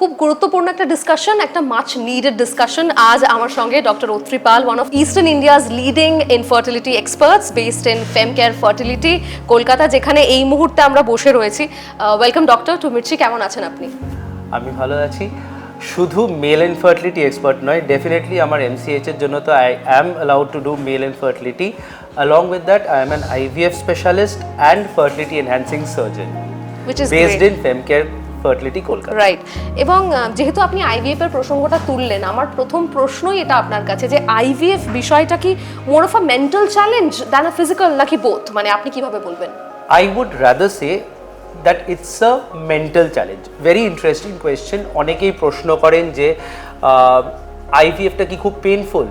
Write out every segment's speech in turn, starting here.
খুব গুরুত্বপূর্ণ একটা ডিসকাশন, একটা মাচ নিডেড ডিসকাশন। আজ আমার সঙ্গে doctor Atri Pal, one of eastern India's leading infertility experts based in Femcare fertility, Kolkata, যেখানে এই মুহূর্তে আমরা বসে রয়েছি। Welcome doctor to Mirchi. কেমন আছেন আপনি? আমি ভালো আছি। শুধু মেল ইনফার্টিলিটি এক্সপার্ট নয়, ডেফিনেটলি আমার এমসিএইচ এর জন্য তো I am allowed to do male infertility. along with that I am an IVF specialist and fertility enhancing surgeon which is based great. in Femcare Fertility Kolkata. Right. এবং যেহেতু আপনি IVF এর প্রসঙ্গটা তুললেন, আমার প্রথম প্রশ্নই এটা আপনার কাছে যে আইভিএফ বিষয়টা কি more of a mental challenge than a physical, নাকি বোথ? মানে আপনি কিভাবে বলবেন? I would rather say that it's a mental challenge. Very interesting question. অনেকেই প্রশ্ন করেন যে আইভিএফটা কি খুব পেইনফুল?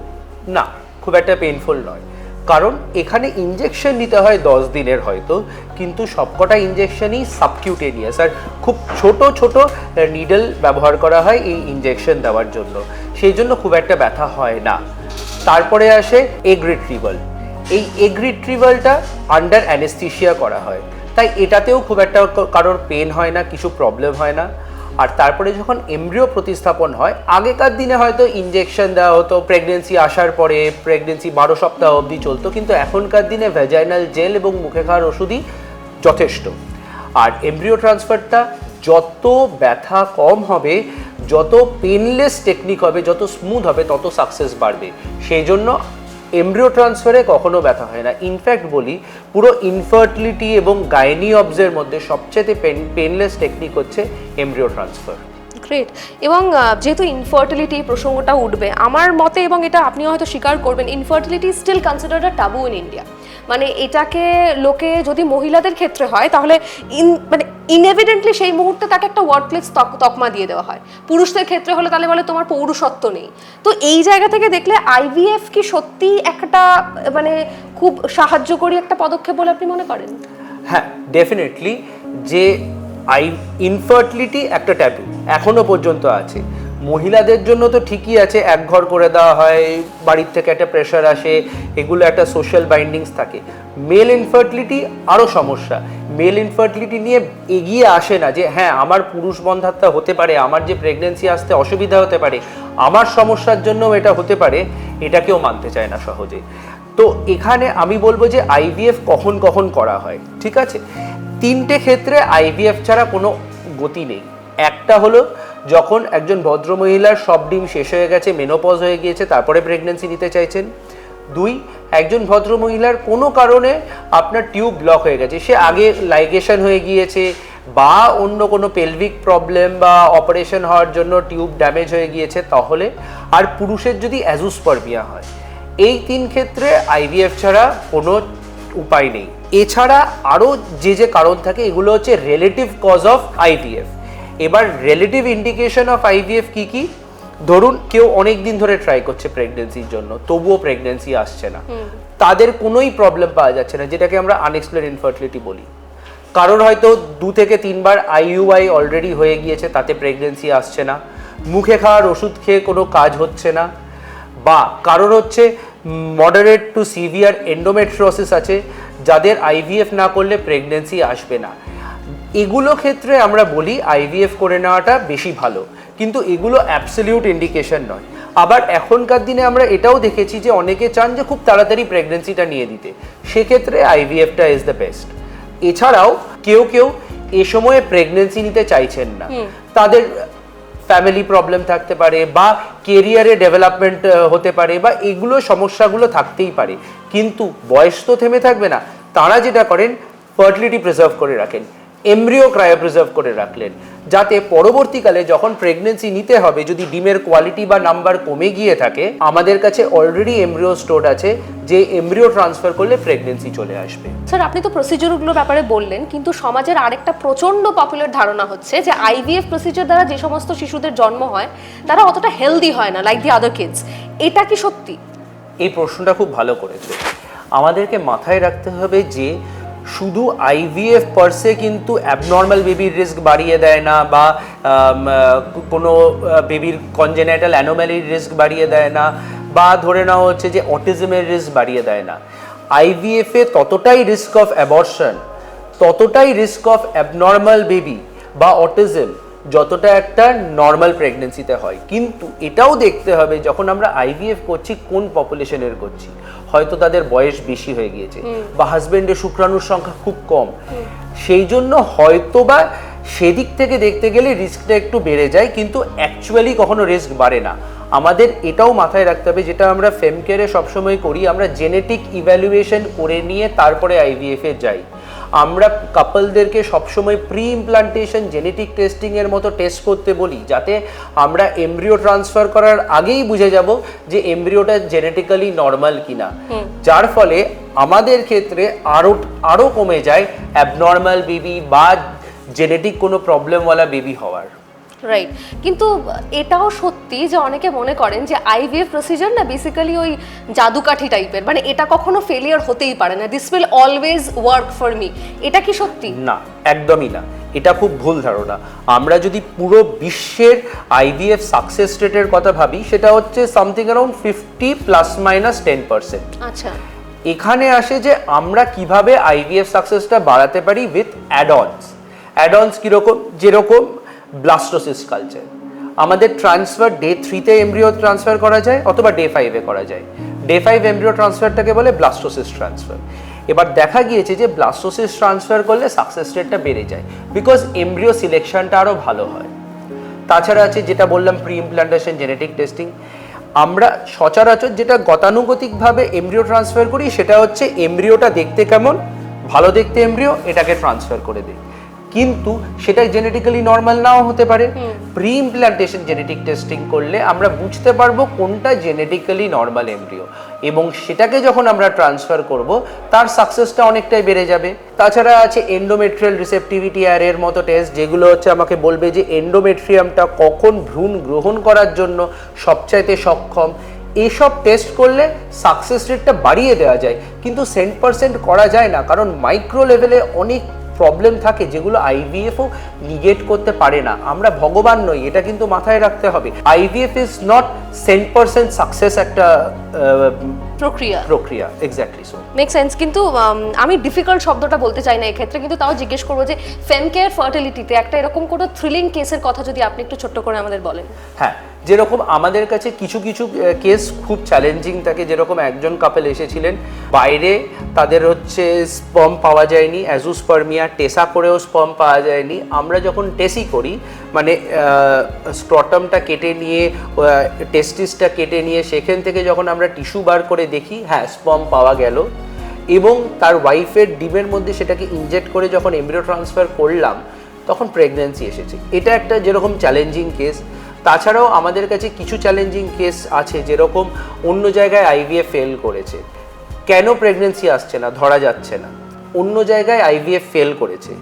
না, খুব একটা পেইনফুল নয়, কারণ এখানে ইনজেকশন নিতে হয় 10 দিনের হয়তো, কিন্তু সবকটা ইনজেকশনই সাবকিউটেনিয়াস আর খুব ছোট ছোট নিডল ব্যবহার করা হয় এই ইনজেকশন দেওয়ার জন্য, সেই জন্য খুব একটা ব্যথা হয় না। তারপরে আসে এগ রিট্রিভাল। এই এগ রিট্রিভালটা আন্ডার অ্যানেস্থেশিয়া করা হয়, তাই এটাতেও খুব একটা কারোর পেন হয় না, কিছু প্রবলেম হয় না। আর তারপরে যখন এমব্রিও প্রতিস্থাপন হয়, আগেকার দিনে হয়তো ইনজেকশন দেওয়া হতো, প্রেগনেন্সি আসার পরে প্রেগনেন্সি 12 সপ্তাহ অবধি চলতো, কিন্তু এখনকার দিনে ভ্যাজাইনাল জেল এবং মুখে খাওয়ার ওষুধই যথেষ্ট। আর এমব্রিও ট্রান্সফারটা যত ব্যথা কম হবে, যত পেনলেস টেকনিক হবে, যত স্মুথ হবে, তত সাকসেস বাড়বে। সেই জন্য এমব্রিও ট্রান্সফারে কখনো ব্যথা হয় না। ইনফ্যাক্ট বলি, পুরো ইনফার্টিলিটি এবং গাইনি অবজের মধ্যে সবচেয়ে পেনলেস টেকনিক হচ্ছে এমব্রিও ট্রান্সফার। গ্রেট। এবং যেহেতু ইনফার্টিলিটি প্রসঙ্গটা উঠবে, আমার মতে, এবং এটা আপনিও হয়তো স্বীকার করবেন, infertility still considered a taboo in India. মানে এটাকে লোকে, যদি মহিলাদের ক্ষেত্রে হয় তাহলে মানে ইনএভিডেন্টলি সেই মুহূর্তে তাকে একটা ওয়ার্ডপ্লেস তকমা দিয়ে দেওয়া হয়। পুরুষদের ক্ষেত্রে হলে তাহলে বলে তোমার পৌরুষত্ব নেই। তো এই জায়গা থেকে দেখলে আইভিএফ কি সত্যি একটা মানে খুব সাহায্যকারী একটা পদক্ষেপ বলে আপনি মনে করেন? হ্যাঁ, ডেফিনেটলি। যে ইনফার্টিলিটি একটা ট্যাবু এখনো পর্যন্ত আছে। মহিলাদের জন্য তো ঠিকই আছে, এক ঘর করে দেওয়া হয়, বাড়ির থেকে একটা প্রেশার আসে, এগুলো একটা সোশ্যাল বাইন্ডিংস থাকে। মেল ইনফার্টিলিটি আরও সমস্যা। মেল ইনফার্টিলিটি নিয়ে এগিয়ে আসে না যে হ্যাঁ আমার পুরুষ বন্ধাত্বা হতে পারে, আমার যে প্রেগনেন্সি আসতে অসুবিধা হতে পারে, আমার সমস্যার জন্যও এটা হতে পারে, এটা কেউ মানতে চায় না সহজে। তো এখানে আমি বলবো যে আইভিএফ কখন কখন করা হয়, ঠিক আছে? 3টে ক্ষেত্রে আইভিএফ ছাড়া কোনো গতি নেই। একটা হলো যখন একজন ভদ্রমহিলার সব ডিম শেষ হয়ে গেছে, মেনোপজ হয়ে গিয়েছে, তারপরে প্রেগনেন্সি নিতে চাইছেন। 2, একজন ভদ্রমহিলার কোনো কারণে আপনার টিউব ব্লক হয়ে গেছে, সে আগে লাইগেশন হয়ে গিয়েছে বা অন্য কোনো পেলভিক প্রবলেম বা অপারেশন হওয়ার জন্য টিউব ড্যামেজ হয়ে গিয়েছে তাহলে। আর পুরুষের যদি অ্যাজোস্পার্মিয়া হয়। এই 3 ক্ষেত্রে আইভিএফ ছাড়া কোনো উপায় নেই। এছাড়া আরও যে কারণ থাকে, এগুলো হচ্ছে রিলেটিভ কজ অফ আইভিএফ। এবার রিলেটিভ ইন্ডিকেশন অফ আইভিএফ কি কি? ধরুন কেউ অনেক দিন ধরে ট্রাই করছে প্রেগনেন্সির জন্য, তবুও প্রেগনেন্সি আসছে না, তাদের কোনোই প্রবলেম পাওয়া যাচ্ছে না, যেটাকে আমরা আনএক্সপ্লেইনড ইনফার্টিলিটি বলি। কারোর হয়তো 2 থেকে 3 বার আইইউআই অলরেডি হয়ে গিয়েছে, তাতে প্রেগনেন্সি আসছে না, মুখে খাওয়ার ওষুধ খেয়ে কোনো কাজ হচ্ছে না, বা কারোর হচ্ছে মডারেট টু সিভিয়ার এন্ডোমেট্রিওসিস আছে, যাদের আইভিএফ না করলে প্রেগনেন্সি আসবে না। এগুলো ক্ষেত্রে আমরা বলি আইভিএফ করে নেওয়াটা বেশি ভালো, কিন্তু এগুলো অ্যাবসলিউট ইন্ডিকেশন নয়। আবার এখনকার দিনে আমরা এটাও দেখেছি যে অনেকে চান যে খুব তাড়াতাড়ি প্রেগনেন্সিটা নিয়ে দিতে, সেক্ষেত্রে আইভিএফটা ইজ দ্য বেস্ট। এছাড়াও কেউ কেউ এ সময়ে প্রেগনেন্সি নিতে চাইছেন না, তাদের ফ্যামিলি প্রবলেম থাকতে পারে বা কেরিয়ারে ডেভেলপমেন্ট হতে পারে, বা এগুলো সমস্যাগুলো থাকতেই পারে, কিন্তু বয়স তো থেমে থাকবে না। তারা যেটা করেন, ফার্টিলিটি প্রিজার্ভ করে রাখেন, এমব্রিও ক্রায়ো প্রিজার্ভ করে রাখলেন, যাতে পরবর্তীকালে যখন প্রেগনেন্সি নিতে হবে, যদি ডিমের কোয়ালিটি বা নাম্বার কমে গিয়ে থাকে, আমাদের কাছে অলরেডি এমব্রিও স্টোর আছে, যে এমব্রিও ট্রান্সফার করলে প্রেগনেন্সি চলে আসবে। স্যার, আপনি তো প্রসিডিউরগুলোর ব্যাপারে বললেন, কিন্তু সমাজের আরেকটা প্রচন্ড পপুলার ধারণা হচ্ছে যে আইভিএফ প্রসিডিউর দ্বারা যে সমস্ত শিশুদের জন্ম হয় তারা অতটা হেলদি হয় না লাইক দি আদার কিডস। এটা কি সত্যি? এই প্রশ্নটা খুব ভালো করেছে। আমাদেরকে মাথায় রাখতে হবে যে শুধু আইভিএফ পারসে কিন্তু অ্যাবনর্মাল বেবির রিস্ক বাড়িয়ে দেয় না, বা কোনো বেবির কনজেনাইটাল অ্যানোম্যালির রিস্ক বাড়িয়ে দেয় না, বা ধরে নেওয়া হচ্ছে যে অটিজমের রিস্ক বাড়িয়ে দেয় না। আইভিএফে ততটাই রিস্ক অফ অ্যাবর্শন, ততটাই রিস্ক অফ অ্যাবনর্মাল বেবি বা অটিজম যতটা একটা নর্মাল প্রেগনেন্সিতে হয়। কিন্তু এটাও দেখতে হবে যখন আমরা আইভিএফ করছি কোন পপুলেশনের করছি, হয়তো তাদের বয়স বেশি হয়ে গিয়েছে বা হাজবেন্ডের শুক্রাণুর সংখ্যা খুব কম, সেই জন্য হয়তো বা সেদিক থেকে দেখতে গেলে রিস্কটা একটু বেড়ে যায়, কিন্তু অ্যাকচুয়ালি কখনো রিস্ক বাড়ে না। আমাদের এটাও মাথায় রাখতে হবে, যেটা আমরা ফেমকেয়ারে সবসময় করি, আমরা জেনেটিক ইভ্যালুয়েশন করে নিয়ে তারপরে আইভিএফে যাই। আমরা কাপলদেরকে সবসময় প্রি ইমপ্লান্টেশন জেনেটিক টেস্টিংয়ের মতো টেস্ট করতে বলি, যাতে আমরা এমব্রিও ট্রান্সফার করার আগেই বুঝে যাব যে এমব্রিওটা জেনেটিক্যালি নর্মাল কিনা, যার ফলে আমাদের ক্ষেত্রে আরও কমে যায় অ্যাবনর্মাল বেবি বা জেনেটিক কোনো প্রবলেমওয়ালা বেবি হওয়ার। রাইট, কিন্তু এটাও সত্যি যে অনেকে মনে করেন যে আইভিএফ প্রসিজার না বেসিক্যালি ওই জাদুকাঠি টাইপের, মানে এটা কখনো ফেলিয়ার হতেই পারে না, this will always work for me. এটা কি সত্যি? না, একদমই না, এটা খুব ভুল ধারণা। আমরা যদি পুরো বিশ্বের আইভিএফ সাকসেস রেটের কথা ভাবি, সেটা হচ্ছে সামথিং অ্যারাউন্ড 50 ± 10%। আচ্ছা, এখানে আসে যে আমরা কিভাবে আইভিএফ সাকসেসটা বাড়াতে পারি উইথ অ্যাডঅনস কিরকম, যেরকম ব্লাস্টোসিস্ট কালচার। আমাদের ট্রান্সফার ডে 3-তে এমব্রিও ট্রান্সফার করা যায় অথবা ডে 5-এ করা যায়। ডে 5 এমব্রিও ট্রান্সফারটাকে বলে ব্লাস্টোসিস্ট ট্রান্সফার। এবার দেখা গিয়েছে যে ব্লাস্টোসিস্ট ট্রান্সফার করলে সাকসেস রেটটা বেড়ে যায়, বিকজ এমব্রিও সিলেকশনটা আরও ভালো হয়। তাছাড়া আছে যেটা বললাম প্রি ইমপ্লান্টেশন জেনেটিক টেস্টিং। আমরা সচরাচর যেটা গতানুগতিকভাবে এমব্রিও ট্রান্সফার করি, সেটা হচ্ছে এমব্রিওটা দেখতে কেমন, ভালো দেখতে এমব্রিও, এটাকে ট্রান্সফার করে দিই, কিন্তু সেটা জেনেটিক্যালি নর্মাল নাও হতে পারে। প্রি ইমপ্লান্টেশন জেনেটিক টেস্টিং করলে আমরা বুঝতে পারবো কোনটা জেনেটিক্যালি নর্মাল এমব্রিও, এবং সেটাকে যখন আমরা ট্রান্সফার করব তার সাকসেসটা অনেকটাই বেড়ে যাবে। তাছাড়া আছে এন্ডোমেট্রিয়াল রিসেপটিভিটি অ্যারের মতো টেস্ট, যেগুলো হচ্ছে আমাকে বলবে যে এন্ডোমেট্রিয়ামটা কখন ভ্রূণ গ্রহণ করার জন্য সবচাইতে সক্ষম। এইসব টেস্ট করলে সাকসেস রেটটা বাড়িয়ে দেওয়া যায়, কিন্তু 100% করা যায় না, কারণ মাইক্রো লেভেলে অনেক প্রবলেম থাকে যেগুলো আইভিএফও নিগেট করতে পারে না। আমরা ভগবান নই, এটা কিন্তু মাথায় রাখতে হবে। আইভিএফ ইজ নট 100% সাকসেস একটা প্রক্রিয়া। Exactly so, make sense. কিন্তু আমি ডিফিকাল্ট শব্দটা বলতে চাই না এক্ষেত্রে, কিন্তু তাও জিজ্ঞেস করবো যে ফেমকেয়ার ফার্টিলিটিতে একটা এরকম কোনো থ্রিলিং কেসের কথা যদি আপনি একটু ছোট্ট করে আমাদের বলেন। হ্যাঁ, যেরকম আমাদের কাছে কিছু কেস খুব চ্যালেঞ্জিং থাকে। যেরকম একজন কাপল এসেছিলেন, বাইরে তাদের হচ্ছে স্পার্ম পাওয়া যায়নি, অ্যাজোস্পার্মিয়া, টেসা করেও স্পার্ম পাওয়া যায়নি। আমরা যখন টেসি করি, মানে স্ক্রটামটা কেটে নিয়ে, টেস্টিসটা কেটে নিয়ে, সেখান থেকে যখন আমরা টিস্যু বার করে দেখি, হ্যাঁ স্পার্ম পাওয়া গেল, এবং তার ওয়াইফের ডিমের মধ্যে সেটাকে ইনজেক্ট করে যখন এমব্রিও ট্রান্সফার করলাম, তখন প্রেগন্যান্সি এসেছে। এটা একটা যেরকম চ্যালেঞ্জিং কেস। তাছাড়াও আমাদের কাছে কিছু চ্যালেঞ্জিং কেস আছে, যেরকম অন্য জায়গায় আইভিএফ ফেল করেছে, কেন প্রেগন্যান্সি আসছে না, ধরা যাচ্ছে না। অন্য জায়গায় আইভিএফ ফেল করেছে,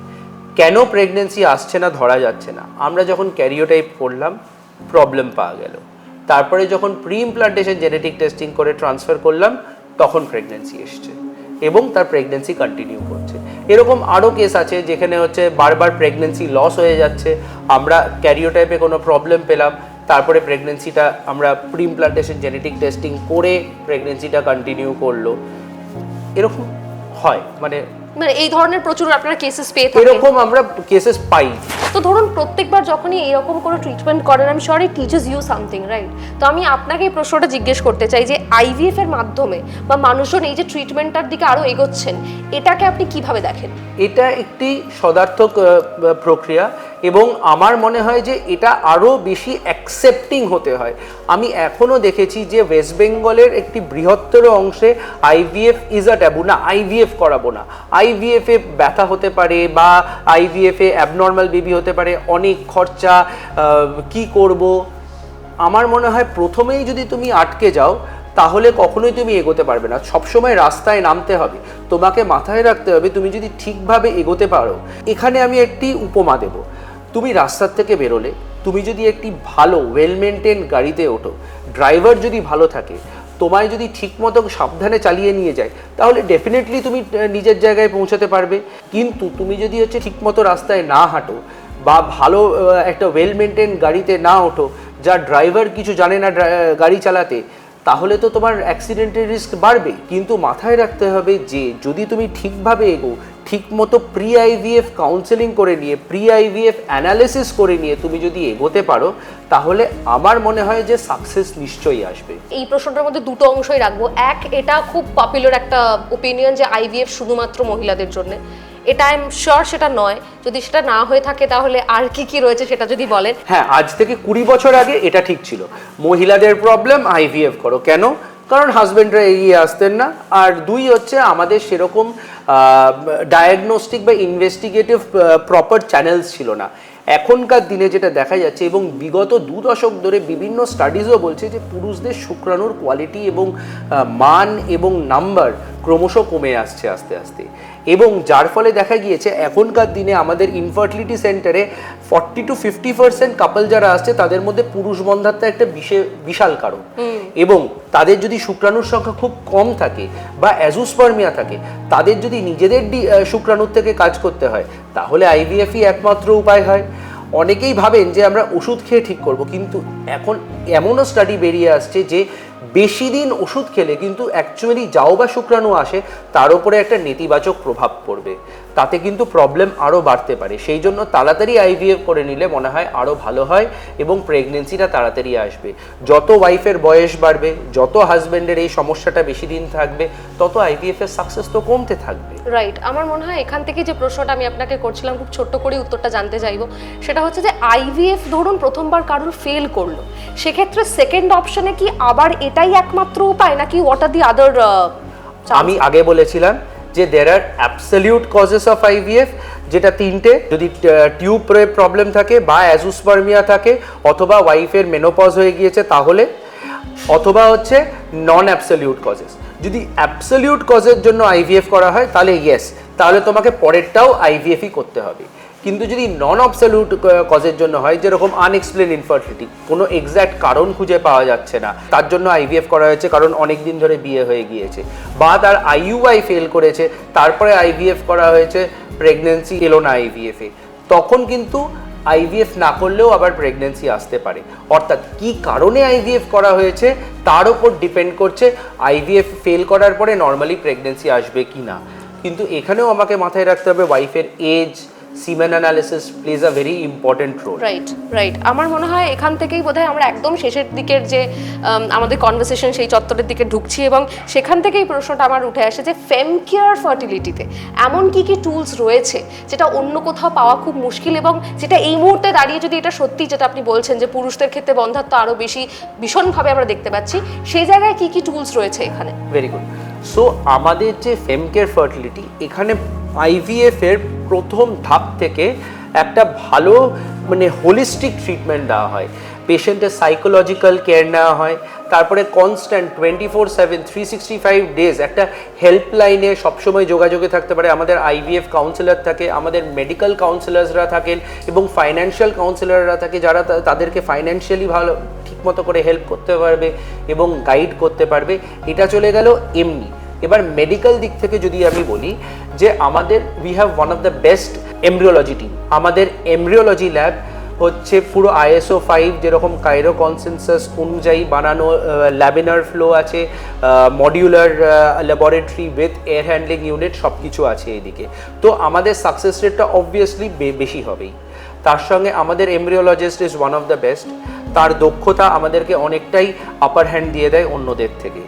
কেন প্রেগন্যান্সি আসছে না, ধরা যাচ্ছে না। আমরা যখন ক্যারিওটাইপ করলাম, প্রবলেম পাওয়া গেল। তারপরে যখন প্রি ইমপ্লান্টেশন জেনেটিক টেস্টিং করে ট্রান্সফার করলাম, তখন প্রেগন্যান্সি এসছে এবং তার প্রেগন্যান্সি কন্টিনিউ করছে। এরকম আরও কেস আছে যেখানে হচ্ছে বারবার প্রেগন্যান্সি লস হয়ে যাচ্ছে, আমরা ক্যারিওটাইপে কোনো প্রবলেম পেলাম, তারপরে প্রেগন্যান্সিটা আমরা প্রি ইমপ্লান্টেশন জেনেটিক টেস্টিং করে প্রেগন্যান্সিটা কন্টিনিউ করলো। এরকম হয়, মানে এই ধরনের প্রচুর আপনারা কেসেস পেয়ে থাকেন? এরকম আমরা কেসেস পাই। তো ধরুন প্রত্যেকবার যখনই এরকম কোনো ট্রিটমেন্ট করেন, আমি sure it teaches you something, right? তো আমি আপনাকে এই প্রশ্নটা জিজ্ঞেস করতে চাই যে আইভিএফ এর মাধ্যমে বা মানুষজন এই যে ট্রিটমেন্টটার দিকে আরো এগোচ্ছেন, এটাকে আপনি কিভাবে দেখেন? এটা একটি সদার্থক প্রক্রিয়া, এবং আমার মনে হয় যে এটা আরও বেশি অ্যাকসেপ্টিং হতে হয়। আমি এখনও দেখেছি যে ওয়েস্ট বেঙ্গলের একটি বৃহত্তর অংশে আইভিএফ ইজ আ ট্যাবু। না, আইভিএফ করাবো না, আইভিএফে ব্যথা হতে পারে বা আইভিএফে অ্যাবনর্মাল বেবি হতে পারে, অনেক খরচা, কি করব। আমার মনে হয় প্রথমেই যদি তুমি আটকে যাও, তাহলে কখনোই তুমি এগোতে পারবে না। সবসময় রাস্তায় নামতে হবে, তোমাকে মাথায় রাখতে হবে তুমি যদি ঠিকভাবে এগোতে পারো। এখানে আমি একটি উপমা দেব। তুমি রাস্তার থেকে বেরোলে, তুমি যদি একটি ভালো ওয়েল মেনটেন গাড়িতে ওঠো, ড্রাইভার যদি ভালো থাকে, তোমায় যদি ঠিকমতো সাবধানে চালিয়ে নিয়ে যায়, তাহলে ডেফিনেটলি তুমি নিজের জায়গায় পৌঁছাতে পারবে। কিন্তু তুমি যদি হচ্ছে ঠিকমতো রাস্তায় না হাঁটো বা ভালো একটা ওয়েল মেনটেন গাড়িতে না ওঠো, যার ড্রাইভার কিছু জানে না গাড়ি চালাতে, তাহলে তো তোমার অ্যাক্সিডেন্টের রিস্ক বাড়বে। কিন্তু মাথায় রাখতে হবে যে যদি তুমি ঠিকভাবে এগো, ঠিকমতো প্রি আইভিএফ কাউন্সেলিং করে নিয়ে, প্রি আইভিএফ অ্যানালিসিস করে নিয়ে তুমি যদি এগোতে পারো, তাহলে আমার মনে হয় যে সাকসেস নিশ্চয়ই আসবে। এই প্রশ্নটার মধ্যে দুটো অংশই রাখবো। এক, এটা খুব পপুলার একটা ওপিনিয়ন যে আইভিএফ শুধুমাত্র মহিলাদের জন্য। এটা আই এম শিওর সেটা নয়। যদি সেটা না হয়ে থাকে তাহলে আর কি কি রয়েছে সেটা যদি বলেন। হ্যাঁ, আজ থেকে 20 বছর আগে এটা ঠিক ছিল, মহিলাদের প্রবলেম আইভিএফ করো। কেন? কারণ হাজবেন্ডরা এগিয়ে আসতেন না, আর দুই হচ্ছে আমাদের সেরকম ডায়াগনস্টিক বা ইনভেস্টিগেটিভ প্রপার চ্যানেলস ছিল না। এখনকার দিনে যেটা দেখা যাচ্ছে, এবং বিগত 2 দশক ধরে বিভিন্ন স্টাডিজও বলছে যে পুরুষদের শুক্রাণুর কোয়ালিটি এবং মান এবং নাম্বার ক্রমশ কমে আসছে আস্তে আস্তে, এবং যার ফলে দেখা গিয়েছে এখনকার দিনে আমাদের ইনফার্টিলিটি সেন্টারে 40 to 50% কাপল যারা আসছে তাদের মধ্যে পুরুষ বন্ধাত্ব একটা বিশাল কারণ। এবং তাদের যদি শুক্রাণুর সংখ্যা খুব কম থাকে বা অ্যাজোস্পার্মিয়া থাকে, তাদের যদি নিজেদের শুক্রাণুর থেকে কাজ করতে হয়, তাহলে আইভিএফই একমাত্র উপায় হয়। অনেকেই ভাবেন যে আমরা ওষুধ খেয়ে ঠিক করব, কিন্তু এখন এমনও স্টাডি বেরিয়ে আসছে যে বেশি দিন ওষুধ খেলে কিন্তু অ্যাকচুয়ালি যাও বা শুক্রাণু আসে তার উপরে একটা নেতিবাচক প্রভাব পড়বে, তাতে কিন্তু প্রবলেম আরও বাড়তে পারে। সেই জন্য তাড়াতাড়ি আইভিএফ করে নিলে মনে হয় আরও ভালো হয় এবং প্রেগনেন্সিটা তাড়াতাড়ি আসবে। যত ওয়াইফের বয়স বাড়বে, যত হাজব্যান্ডের এই সমস্যাটা বেশি দিন থাকবে, তত আইভিএফ এর সাকসেস তো কমতে থাকবে। রাইট। আমার মনে হয় এখান থেকে যে প্রশ্নটা আমি আপনাকে করছিলাম, খুব ছোট্ট করে উত্তরটা জানতে চাইবো, সেটা হচ্ছে যে আইভিএফ ধরুন প্রথমবার কারোর ফেল করলো, সেক্ষেত্রে সেকেন্ড অপশনে কি আবার এটাই একমাত্র উপায়, নাকি হোয়াট আর দি আদার? আমি আগে বলেছিলাম যে দেয়ার আর অ্যাবসলিউট কজেস অফ আইভিএফ, যেটা তিনটে, যদি টিউব প্রবলেম থাকে বা অ্যাজোস্পার্মিয়া থাকে, অথবা ওয়াইফের মেনোপজ হয়ে গিয়েছে তাহলে, অথবা হচ্ছে নন অ্যাবসলিউট কজেস। যদি অ্যাবসলিউট কজের জন্য আইভিএফ করা হয় তাহলে ইয়েস, তাহলে তোমাকে পরেরটাও আইভিএফই করতে হবে। কিন্তু যদি নন অ্যাবসলিউট কজের জন্য হয়, যেরকম আনএক্সপ্লেন ইনফার্টিলিটি, কোনো এক্স্যাক্ট কারণ খুঁজে পাওয়া যাচ্ছে না, তার জন্য আইভিএফ করা হয়েছে কারণ অনেক দিন ধরে বিয়ে হয়ে গিয়েছে, বা তার আইইউআই ফেল করেছে তারপরে আইভিএফ করা হয়েছে, প্রেগনেন্সি এলো না আইভিএফে, তখন কিন্তু আইভিএফ না করলেও আবার প্রেগনেন্সি আসতে পারে। অর্থাৎ কি কারণে আইভিএফ করা হয়েছে তার উপর ডিপেন্ড করছে আইভিএফ ফেল করার পরে নর্মালি প্রেগনেন্সি আসবে কি না। কিন্তু এখানেও আমাকে মাথায় রাখতে হবে ওয়াইফের age, semen analysis plays a very important role. Right right. আমার মনে হয় এখান থেকেই বোধহয় আমরা একদম শেষের দিকের যে আমাদের কনভারসেশন সেই চত্বরের দিকে ঢুকছি, এবং সেখান থেকেই প্রশ্নটা আমার উঠে আসে যে ফেম কেয়ার ফার্টিলিটিতে এমন কি কি টুলস রয়েছে যেটা অন্য কোথাও পাওয়া খুব মুশকিল, এবং যেটা এই মুহূর্তে দাঁড়িয়ে যদি এটা সত্যি যেটা আপনি বলছেন যে পুরুষদের ক্ষেত্রে বন্ধাত্ব আরও বেশি ভীষণভাবে আমরা দেখতে পাচ্ছি, সেই জায়গায় কি কি টুলস রয়েছে এখানে? Very good. সো আমাদের যে ফেম কেয়ার ফার্টিলিটি, এখানে আইভিএফ এর প্রথম ধাপ থেকে একটা ভালো মানে হোলিস্টিক ট্রিটমেন্ট দেওয়া হয়, পেশেন্টের সাইকোলজিক্যাল কেয়ার নেওয়া হয়, তারপরে কনস্ট্যান্ট 24/7 365 ডেজ একটা হেল্পলাইনে সবসময় যোগাযোগে থাকতে পারে। আমাদের আইভিএফ কাউন্সিলর থাকে, আমাদের মেডিকেল কাউন্সিলার্সরা থাকেন এবং ফাইন্যান্সিয়াল কাউন্সিলররা থাকে, যারা তাদেরকে ফাইন্যান্সিয়ালি ভালো ঠিকমতো করে হেল্প করতে পারবে এবং গাইড করতে পারবে। এটা চলে গেল এমনি। এবার মেডিকেল দিক থেকে যদি আমি বলি যে আমাদের we have one of the best embryology team. আমাদের এমব্রিওলজি ল্যাব হচ্ছে পুরো ISO 5 যেরকম কাইরো কনসেনসাস অনুযায়ী বানানো, ল্যামিনার ফ্লো আছে, modular laboratory with air handling unit, সব কিছু আছে এদিকে। তো আমাদের সাকসেস রেটটা অবভিয়াসলি বেশি হবেই। তার সঙ্গে আমাদের embryologist is one of the best, তার দক্ষতা আমাদেরকে অনেকটাই আপার হ্যান্ড দিয়ে দেয় অন্যদের থেকে।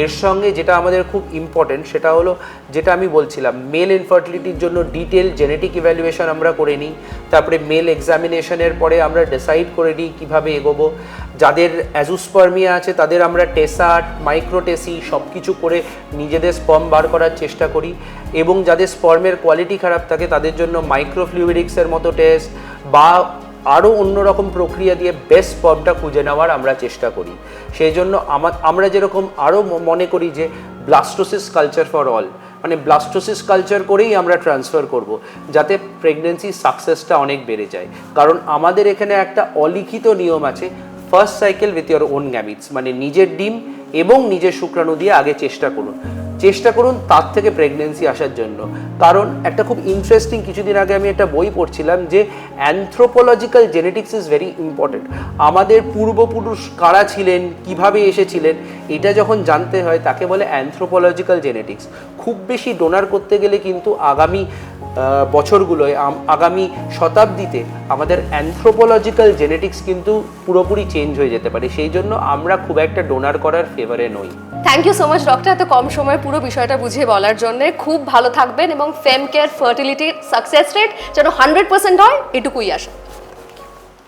এর সঙ্গে যেটা আমাদের খুব ইম্পর্টেন্ট সেটা হলো, যেটা আমি বলছিলাম, মেল ইনফার্টিলিটির জন্য ডিটেল জেনেটিক ইভ্যালুয়েশন আমরা করে নিই, তারপরে মেল এক্সামিনেশনের পরে আমরা ডিসাইড করে নিই কীভাবে এগোবো। যাদের অ্যাজোস্পার্মিয়া আছে তাদের আমরা টেসাট, মাইক্রোটেসি সব কিছু করে নিজেদের স্পার্ম বার করার চেষ্টা করি, এবং যাদের স্পার্মের কোয়ালিটি খারাপ থাকে তাদের জন্য মাইক্রোফ্লুইডিক্সের মতো টেস্ট বা আরও অন্যরকম প্রক্রিয়া দিয়ে বেস্ট স্পার্মটা খুঁজে নেওয়ার আমরা চেষ্টা করি। সেই জন্য আমরা যেরকম আরও মনে করি যে ব্লাস্টোসিস কালচার ফর অল, মানে ব্লাস্টোসিস কালচার করেই আমরা ট্রান্সফার করব, যাতে প্রেগনেন্সি সাকসেসটা অনেক বেড়ে যায়। কারণ আমাদের এখানে একটা অলিখিত নিয়ম আছে, first cycle with your own gametes, মানে নিজের ডিম এবং নিজের শুক্রাণু দিয়ে আগে চেষ্টা করুন। চেষ্টা করুন তার থেকে প্রেগনেন্সি আসার জন্য। কারণ একটা খুব ইন্টারেস্টিং, কিছুদিন আগে আমি একটা বই পড়ছিলাম যে anthropological genetics is very important. আমাদের পূর্বপুরুষ কারা ছিলেন, কিভাবে এসেছিলেন, এটা যখন জানতে হয় তাকে বলে অ্যানথ্রোপোলজিক্যাল জেনেটিক্স। খুব বেশি ডোনার করতে গেলে কিন্তু আগামী বছরগুলোয়, আগামী শতাব্দীতে আমাদের অ্যানথ্রোপোলজিক্যাল জেনেটিক্স কিন্তু পুরোপুরি চেঞ্জ হয়ে যেতে পারে। সেই জন্য আমরা খুব একটা ডোনার করার ফেভারে নই। Thank you so much doctor, এত কম সময়ে পুরো বিষয়টা বুঝিয়ে বলার জন্য। খুব ভালো থাকবেন এবং ফেম কেয়ার ফার্টিলিটির সাকসেস রেট যেন 100% হয়, এটুকুই আশা।